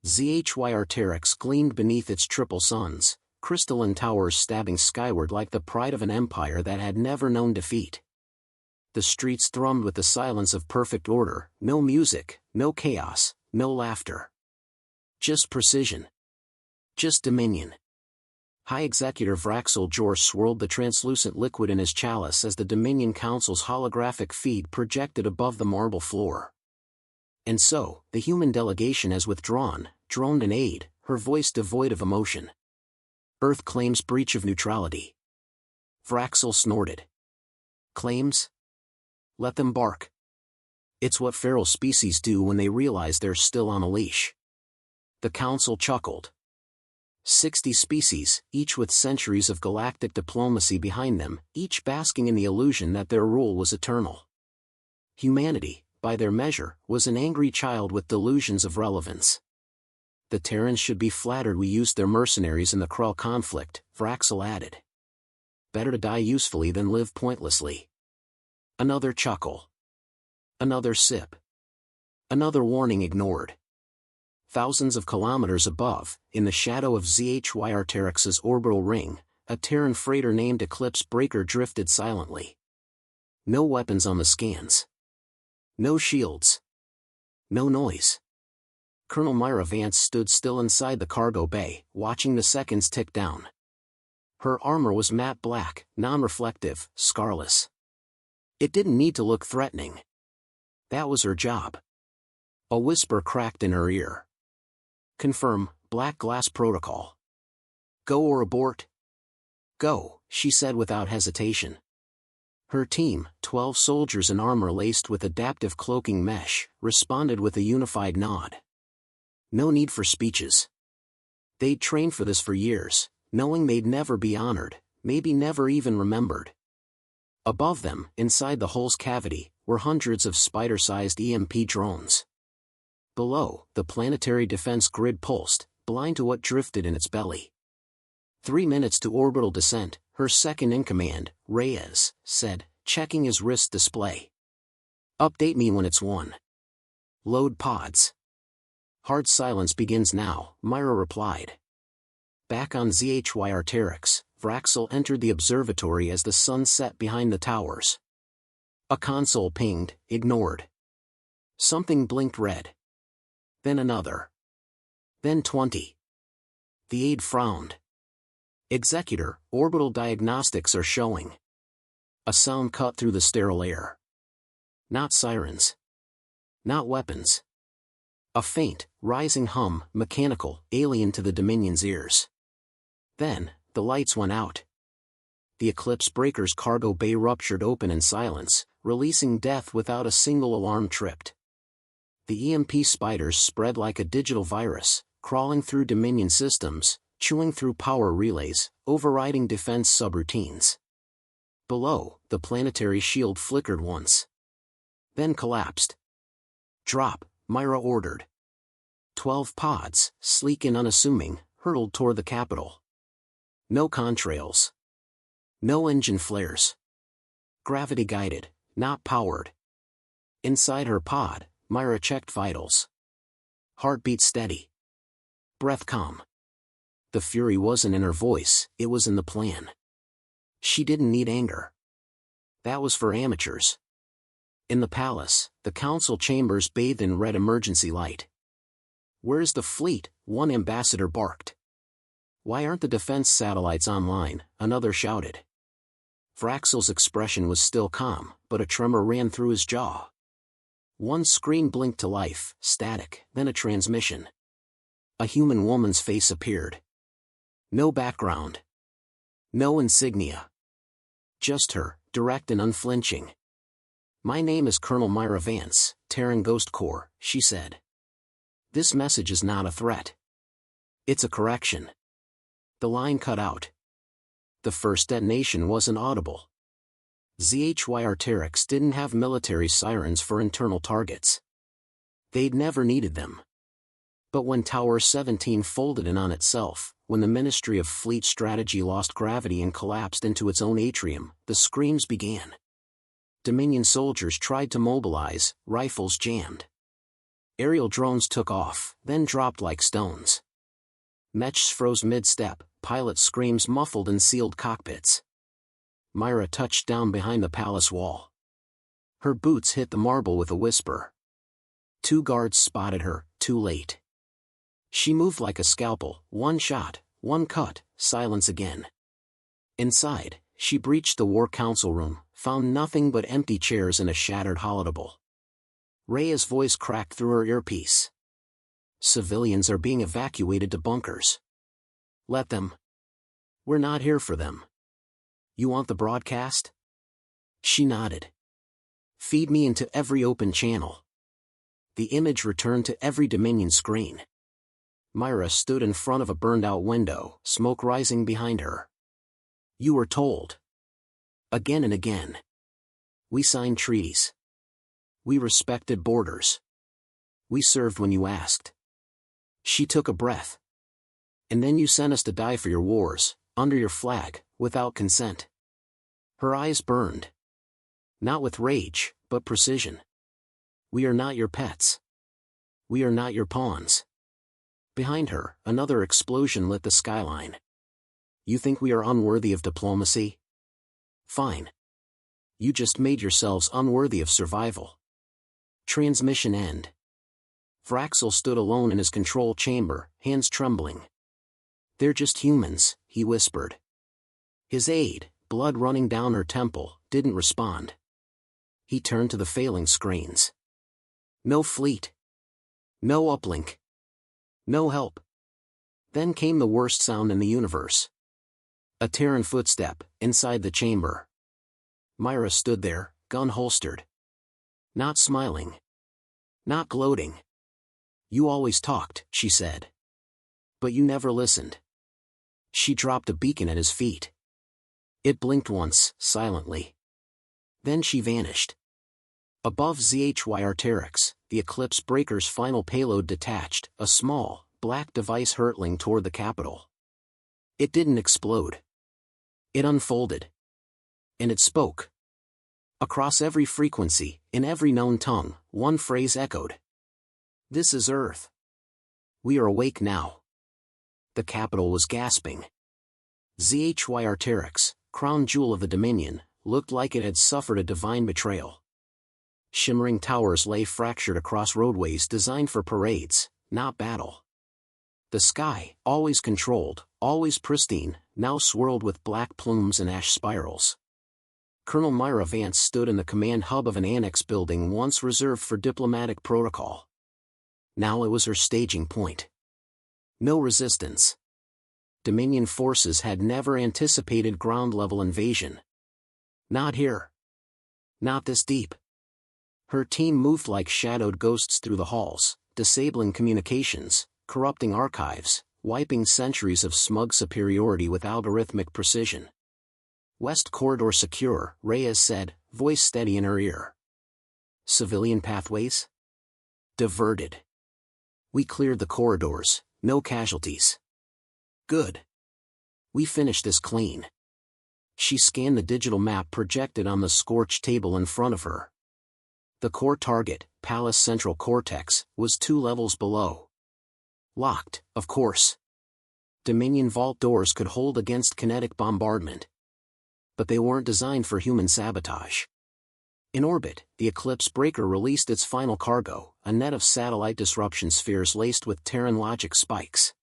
ZHY Arcturus gleamed beneath its triple suns, crystalline towers stabbing skyward like the pride of an empire that had never known defeat. The streets thrummed with the silence of perfect order, no music, no chaos, no laughter. Just precision. Just dominion. High Executor Vraxel Jor swirled the translucent liquid in his chalice as the Dominion Council's holographic feed projected above the marble floor. And so, the human delegation has withdrawn, droned in aid, her voice devoid of emotion. Earth claims breach of neutrality. Vraxel snorted. Claims? Let them bark. It's what feral species do when they realize they're still on a leash. The Council chuckled. 60 species, each with centuries of galactic diplomacy behind them, each basking in the illusion that their rule was eternal. Humanity, by their measure, was an angry child with delusions of relevance. The Terrans should be flattered we used their mercenaries in the Krell conflict, Vraxel added. Better to die usefully than live pointlessly. Another chuckle. Another sip. Another warning ignored. Thousands of kilometers above, in the shadow of ZHY Arcturus's orbital ring, a Terran freighter named Eclipse Breaker drifted silently. No weapons on the scans. No shields. No noise. Colonel Myra Vance stood still inside the cargo bay, watching the seconds tick down. Her armor was matte black, non-reflective, scarless. It didn't need to look threatening. That was her job. A whisper cracked in her ear. Confirm, Black Glass Protocol. Go or abort? Go, she said without hesitation. Her team, 12 soldiers in armor laced with adaptive cloaking mesh, responded with a unified nod. No need for speeches. They'd trained for this for years, knowing they'd never be honored, maybe never even remembered. Above them, inside the hull's cavity, were hundreds of spider-sized EMP drones. Below, the planetary defense grid pulsed, blind to what drifted in its belly. 3 minutes to orbital descent, her second-in-command, Reyes, said, checking his wrist display. Update me when it's 1. Load pods. Hard silence begins now, Myra replied. Back on ZHY Arcturus, Vraxel entered the observatory as the sun set behind the towers. A console pinged, ignored. Something blinked red. Then another. Then 20. The aide frowned. Executor, orbital diagnostics are showing. A sound cut through the sterile air. Not sirens. Not weapons. A faint, rising hum, mechanical, alien to the Dominion's ears. Then, the lights went out. The Eclipse Breaker's cargo bay ruptured open in silence, releasing death without a single alarm tripped. The EMP spiders spread like a digital virus, crawling through Dominion systems, chewing through power relays, overriding defense subroutines. Below, the planetary shield flickered once. Then collapsed. Drop, Myra ordered. 12 pods, sleek and unassuming, hurtled toward the capital. No contrails. No engine flares. Gravity-guided, not powered. Inside her pod, Myra checked vitals. Heartbeat steady. Breath calm. The fury wasn't in her voice, it was in the plan. She didn't need anger. That was for amateurs. In the palace, the council chambers bathed in red emergency light. Where's the fleet? One ambassador barked. Why aren't the defense satellites online? Another shouted. Vraxel's expression was still calm, but a tremor ran through his jaw. One screen blinked to life, static, then a transmission. A human woman's face appeared. No background. No insignia. Just her, direct and unflinching. My name is Colonel Myra Vance, Terran Ghost Corps, she said. This message is not a threat. It's a correction. The line cut out. The first detonation wasn't audible. ZHY Arcturus didn't have military sirens for internal targets. They'd never needed them. But when Tower 17 folded in on itself, when the Ministry of Fleet Strategy lost gravity and collapsed into its own atrium, the screams began. Dominion soldiers tried to mobilize, rifles jammed. Aerial drones took off, then dropped like stones. Mechs froze mid-step, pilot screams muffled in sealed cockpits. Myra touched down behind the palace wall. Her boots hit the marble with a whisper. 2 guards spotted her, too late. She moved like a scalpel, 1 shot, 1 cut, silence again. Inside, she breached the War Council room, found nothing but empty chairs and a shattered holodeble. Rhea's voice cracked through her earpiece. Civilians are being evacuated to bunkers. Let them. We're not here for them. You want the broadcast? She nodded. Feed me into every open channel. The image returned to every Dominion screen. Myra stood in front of a burned-out window, smoke rising behind her. You were told. Again and again. We signed treaties. We respected borders. We served when you asked. She took a breath. And then you sent us to die for your wars, under your flag, without consent. Her eyes burned. Not with rage, but precision. We are not your pets. We are not your pawns. Behind her, another explosion lit the skyline. You think we are unworthy of diplomacy? Fine. You just made yourselves unworthy of survival. Transmission end. Vraxel stood alone in his control chamber, hands trembling. They're just humans, he whispered. His aide, blood running down her temple, didn't respond. He turned to the failing screens. No fleet. No uplink. No help. Then came the worst sound in the universe. A Terran footstep, inside the chamber. Myra stood there, gun holstered. Not smiling. Not gloating. You always talked, she said. But you never listened. She dropped a beacon at his feet. It blinked once, silently. Then she vanished. Above ZHY Arterix, the Eclipse Breaker's final payload detached, a small, black device hurtling toward the capital. It didn't explode. It unfolded. And it spoke. Across every frequency, in every known tongue, one phrase echoed. This is Earth. We are awake now. The capital was gasping. ZHY Arterix, crown jewel of the Dominion, looked like it had suffered a divine betrayal. Shimmering towers lay fractured across roadways designed for parades, not battle. The sky, always controlled, always pristine, now swirled with black plumes and ash spirals. Colonel Myra Vance stood in the command hub of an annex building once reserved for diplomatic protocol. Now it was her staging point. No resistance. Dominion forces had never anticipated ground-level invasion. Not here. Not this deep. Her team moved like shadowed ghosts through the halls, disabling communications, corrupting archives, wiping centuries of smug superiority with algorithmic precision. West Corridor secure, Reyes said, voice steady in her ear. Civilian pathways? Diverted. We cleared the corridors, no casualties. Good. We finished this clean. She scanned the digital map projected on the scorched table in front of her. The core target, Palace Central Cortex, was 2 levels below. Locked, of course. Dominion vault doors could hold against kinetic bombardment. But they weren't designed for human sabotage. In orbit, the Eclipse Breaker released its final cargo, a net of satellite disruption spheres laced with Terran logic spikes.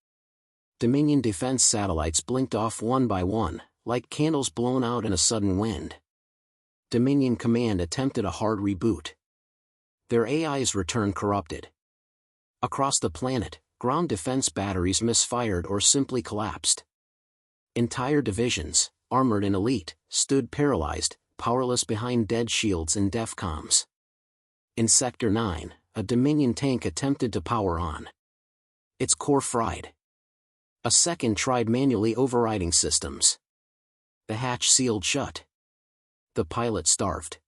Dominion defense satellites blinked off one by one, like candles blown out in a sudden wind. Dominion Command attempted a hard reboot. Their AIs returned corrupted. Across the planet, ground defense batteries misfired or simply collapsed. Entire divisions, armored and elite, stood paralyzed, powerless behind dead shields and deaf comms. In Sector 9, a Dominion tank attempted to power on. Its core fried. A second tried manually overriding systems. The hatch sealed shut. The pilot starved.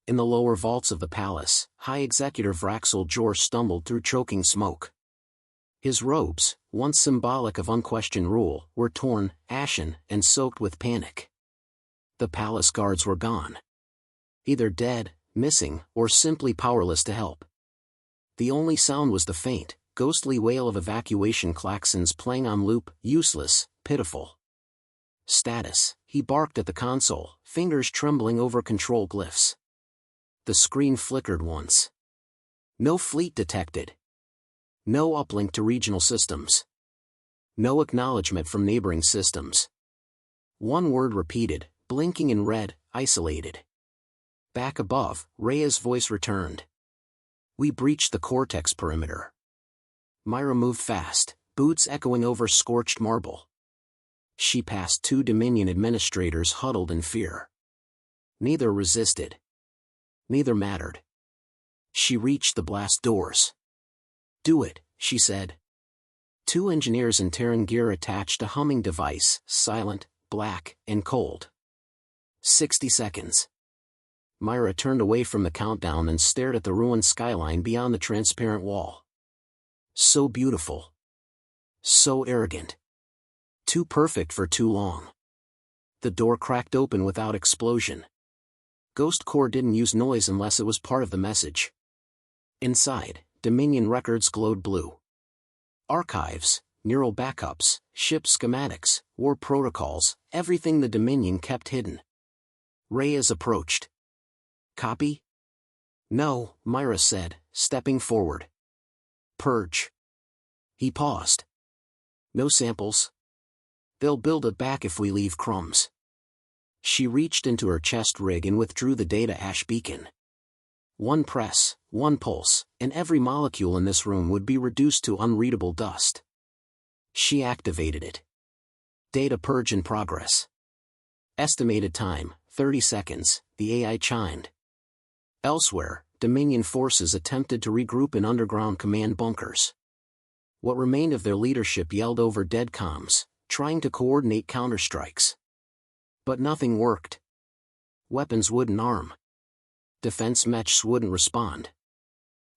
In the lower vaults of the palace, High Executive Vraxel Jor stumbled through choking smoke. His robes, once symbolic of unquestioned rule, were torn, ashen, and soaked with panic. The palace guards were gone. Either dead, missing, or simply powerless to help. The only sound was the faint, ghostly wail of evacuation klaxons playing on loop, useless, pitiful. Status, he barked at the console, fingers trembling over control glyphs. The screen flickered once. No fleet detected. No uplink to regional systems. No acknowledgement from neighboring systems. One word repeated, blinking in red, isolated. Back above, Rhea's voice returned. We breached the cortex perimeter. Myra moved fast, boots echoing over scorched marble. She passed 2 Dominion administrators huddled in fear. Neither resisted. Neither mattered. She reached the blast doors. Do it, she said. 2 engineers in Terran gear attached a humming device, silent, black, and cold. 60 seconds. Myra turned away from the countdown and stared at the ruined skyline beyond the transparent wall. So beautiful. So arrogant. Too perfect for too long. The door cracked open without explosion. Ghost Core didn't use noise unless it was part of the message. Inside, Dominion records glowed blue. Archives, neural backups, ship schematics, war protocols, everything the Dominion kept hidden. Reyes approached. Copy? No, Myra said, stepping forward. Purge. He paused. No samples. They'll build it back if we leave crumbs. She reached into her chest rig and withdrew the data ash beacon. One press, one pulse, and every molecule in this room would be reduced to unreadable dust. She activated it. Data purge in progress. Estimated time, 30 seconds, the AI chimed. Elsewhere, Dominion forces attempted to regroup in underground command bunkers. What remained of their leadership yelled over dead comms, trying to coordinate counterstrikes. But nothing worked. Weapons wouldn't arm. Defense mechs wouldn't respond.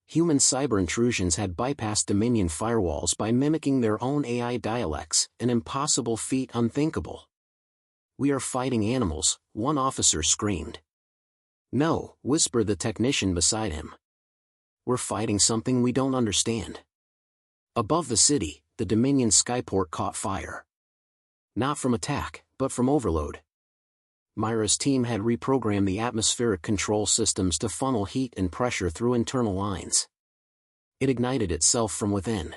Human cyber intrusions had bypassed Dominion firewalls by mimicking their own AI dialects, an impossible feat unthinkable. We are fighting animals, one officer screamed. No, whispered the technician beside him. We're fighting something we don't understand. Above the city, the Dominion skyport caught fire. Not from attack, but from overload. Myra's team had reprogrammed the atmospheric control systems to funnel heat and pressure through internal lines. It ignited itself from within.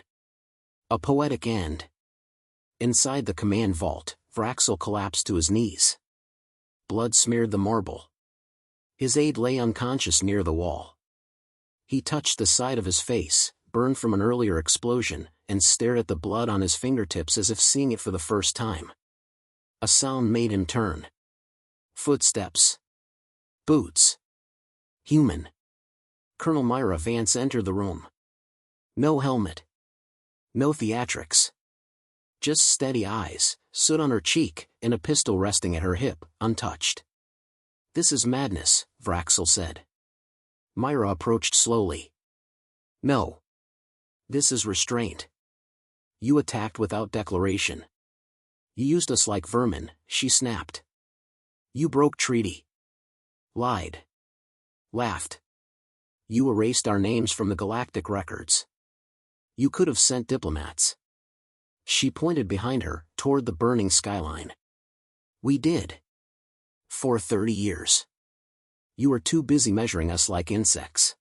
A poetic end. Inside the command vault, Vraxel collapsed to his knees. Blood smeared the marble. His aide lay unconscious near the wall. He touched the side of his face, burned from an earlier explosion, and stared at the blood on his fingertips as if seeing it for the first time. A sound made him turn. Footsteps. Boots. Human. Colonel Myra Vance entered the room. No helmet. No theatrics. Just steady eyes, soot on her cheek, and a pistol resting at her hip, untouched. This is madness, Vraxel said. Myra approached slowly. No. This is restraint. You attacked without declaration. You used us like vermin, she snapped. You broke treaty. Lied. Laughed. You erased our names from the galactic records. You could have sent diplomats. She pointed behind her, toward the burning skyline. We did. For 30 years. You were too busy measuring us like insects.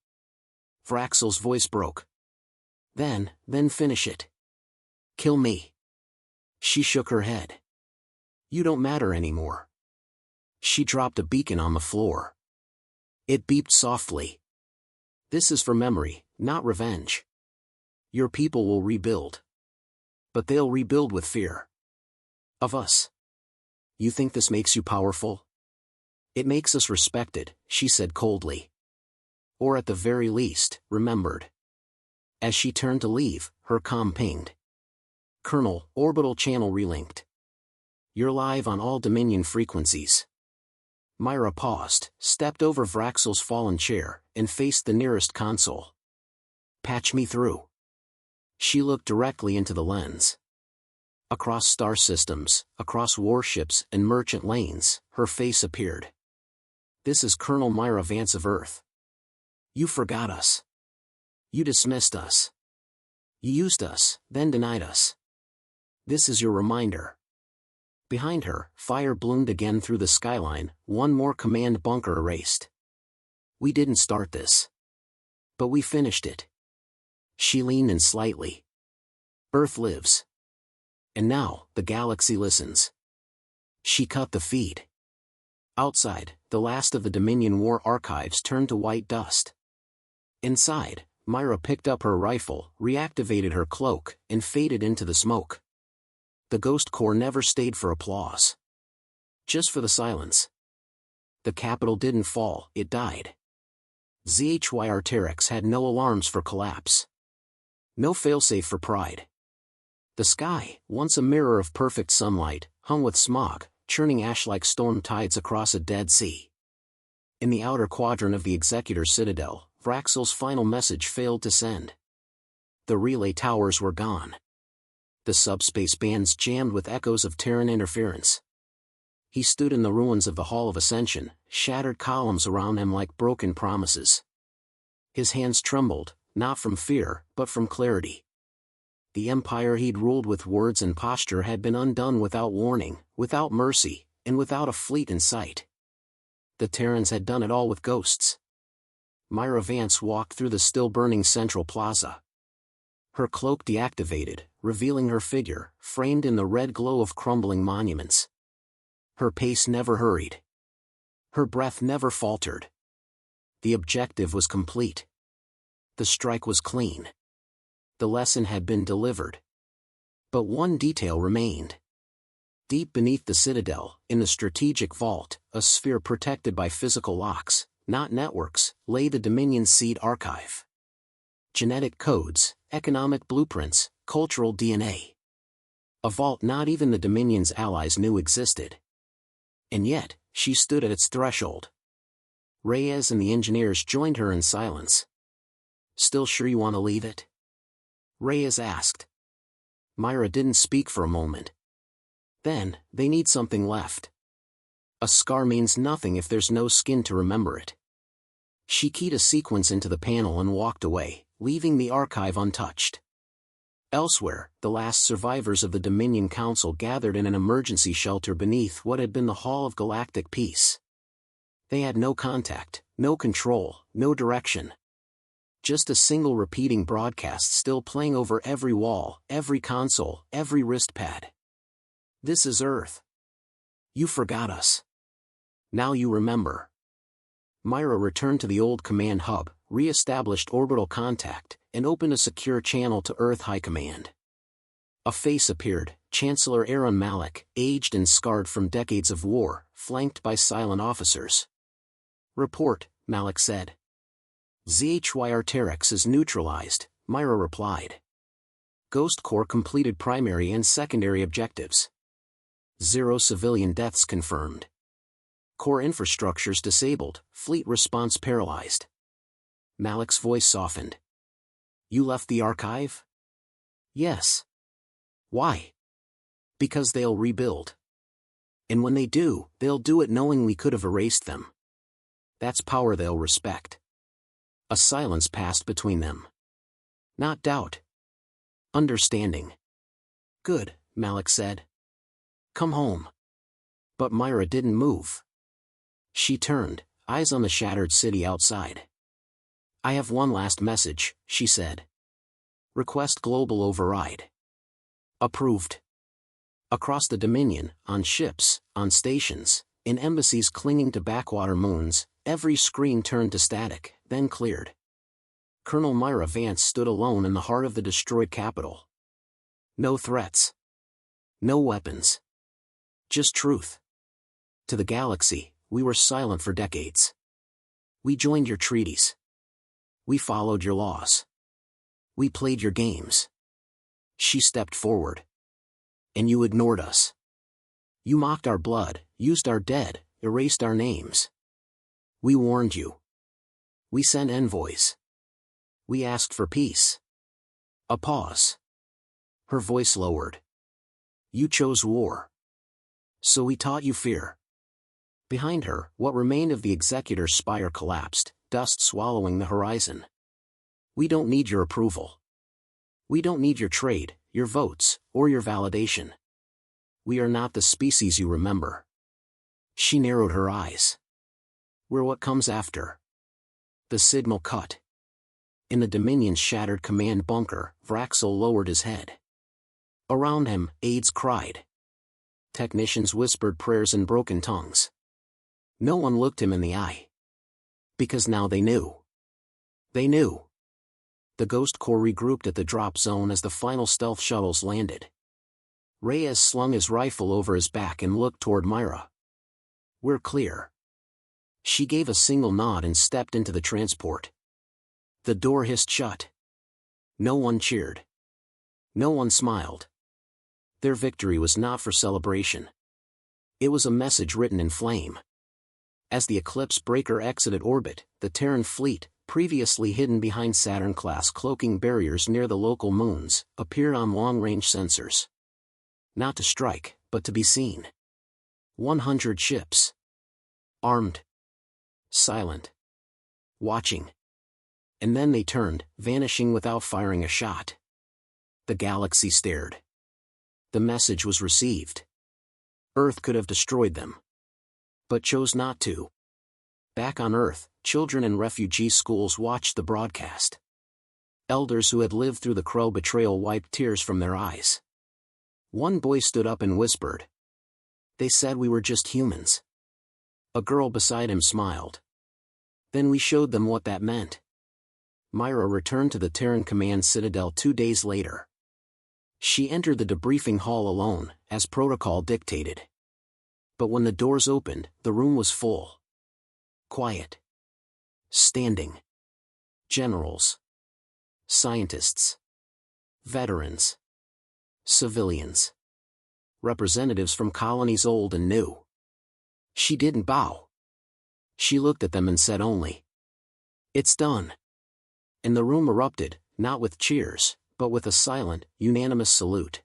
Vraxel's voice broke. Then finish it. Kill me. She shook her head. You don't matter anymore. She dropped a beacon on the floor. It beeped softly. This is for memory, not revenge. Your people will rebuild. But they'll rebuild with fear. Of us. You think this makes you powerful? It makes us respected, she said coldly. Or at the very least, remembered. As she turned to leave, her comm pinged. Colonel, orbital channel relinked. You're live on all Dominion frequencies. Myra paused, stepped over Vraxel's fallen chair, and faced the nearest console. Patch me through. She looked directly into the lens. Across star systems, across warships and merchant lanes, her face appeared. This is Colonel Myra Vance of Earth. You forgot us. You dismissed us. You used us, then denied us. This is your reminder. Behind her, fire bloomed again through the skyline, one more command bunker erased. We didn't start this. But we finished it. She leaned in slightly. Earth lives. And now, the galaxy listens. She cut the feed. Outside, the last of the Dominion War archives turned to white dust. Inside, Myra picked up her rifle, reactivated her cloak, and faded into the smoke. The Ghost Corps never stayed for applause. Just for the silence. The capital didn't fall, it died. ZHY Arterix had no alarms for collapse. No failsafe for pride. The sky, once a mirror of perfect sunlight, hung with smog, churning ash like storm tides across a dead sea. In the outer quadrant of the Executor Citadel, Vraxel's final message failed to send. The relay towers were gone. The subspace bands jammed with echoes of Terran interference. He stood in the ruins of the Hall of Ascension, shattered columns around him like broken promises. His hands trembled, not from fear, but from clarity. The empire he'd ruled with words and posture had been undone without warning, without mercy, and without a fleet in sight. The Terrans had done it all with ghosts. Myra Vance walked through the still-burning central plaza. Her cloak deactivated, revealing her figure, framed in the red glow of crumbling monuments. Her pace never hurried. Her breath never faltered. The objective was complete. The strike was clean. The lesson had been delivered. But one detail remained. Deep beneath the citadel, in the strategic vault, a sphere protected by physical locks, not networks, lay the Dominion's seed archive. Genetic codes, economic blueprints, cultural DNA. A vault not even the Dominion's allies knew existed. And yet, she stood at its threshold. Reyes and the engineers joined her in silence. "Still sure you want to leave it?" Reyes asked. Myra didn't speak for a moment. "Then, they need something left. A scar means nothing if there's no skin to remember it." She keyed a sequence into the panel and walked away, leaving the archive untouched. Elsewhere, the last survivors of the Dominion Council gathered in an emergency shelter beneath what had been the Hall of Galactic Peace. They had no contact, no control, no direction. Just a single repeating broadcast still playing over every wall, every console, every wrist pad. "This is Earth. You forgot us. Now you remember." Myra returned to the old command hub, re-established orbital contact, and opened a secure channel to Earth High Command. A face appeared, Chancellor Aaron Malik, aged and scarred from decades of war, flanked by silent officers. "Report," Malik said. "ZHY Arterix is neutralized," Myra replied. Ghost Corps completed primary and secondary objectives. 0 civilian deaths confirmed. Core infrastructures disabled, fleet response paralyzed. Malik's voice softened. "You left the archive?" "Yes." "Why?" "Because they'll rebuild. And when they do, they'll do it knowing we could have erased them. That's power they'll respect." A silence passed between them. Not doubt. Understanding. "Good," Malik said. "Come home." But Myra didn't move. She turned, eyes on the shattered city outside. "I have one last message," she said. "Request global override." Approved. Across the Dominion, on ships, on stations, in embassies clinging to backwater moons, every screen turned to static, then cleared. Colonel Myra Vance stood alone in the heart of the destroyed capital. No threats. No weapons. Just truth. To the galaxy, we were silent for decades. We joined your treaties. We followed your laws. We played your games. She stepped forward. And you ignored us. You mocked our blood, used our dead, erased our names. We warned you. We sent envoys. We asked for peace. A pause. Her voice lowered. You chose war. So we taught you fear. Behind her, what remained of the Executor's spire collapsed, dust swallowing the horizon. We don't need your approval. We don't need your trade, your votes, or your validation. We are not the species you remember. She narrowed her eyes. We're what comes after. The signal cut. In the Dominion's shattered command bunker, Vraxel lowered his head. Around him, aides cried. Technicians whispered prayers in broken tongues. No one looked him in the eye. Because now they knew. They knew. The Ghost Corps regrouped at the drop zone as the final stealth shuttles landed. Reyes slung his rifle over his back and looked toward Myra. We're clear. She gave a single nod and stepped into the transport. The door hissed shut. No one cheered. No one smiled. Their victory was not for celebration. It was a message written in flame. As the Eclipse breaker exited orbit, the Terran fleet, previously hidden behind Saturn-class cloaking barriers near the local moons, appeared on long-range sensors. Not to strike, but to be seen. 100 ships. Armed. Silent. Watching. And then they turned, vanishing without firing a shot. The galaxy stared. The message was received. Earth could have destroyed them. But chose not to. Back on Earth, children in refugee schools watched the broadcast. Elders who had lived through the Crow betrayal wiped tears from their eyes. One boy stood up and whispered. They said we were just humans. A girl beside him smiled. Then we showed them what that meant. Myra returned to the Terran Command Citadel 2 days later. She entered the debriefing hall alone, as protocol dictated. But when the doors opened, the room was full. Quiet. Standing. Generals. Scientists. Veterans. Civilians. Representatives from colonies old and new. She didn't bow. She looked at them and said only, "It's done." And the room erupted, not with cheers, but with a silent, unanimous salute.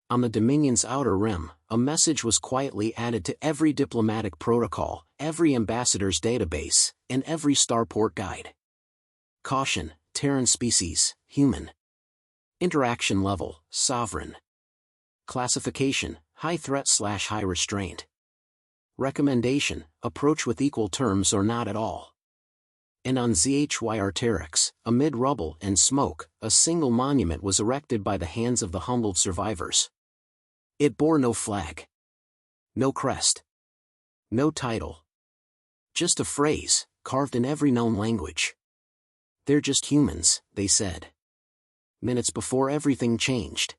On the Dominion's outer rim, a message was quietly added to every diplomatic protocol, every ambassador's database, and every starport guide. Caution, Terran species, human. Interaction level, sovereign. Classification, high threat/high restraint. Recommendation, approach with equal terms or not at all. And on ZHY Arterix, amid rubble and smoke, a single monument was erected by the hands of the humbled survivors. It bore no flag. No crest. No title. Just a phrase, carved in every known language. They're just humans, they said. Minutes before everything changed.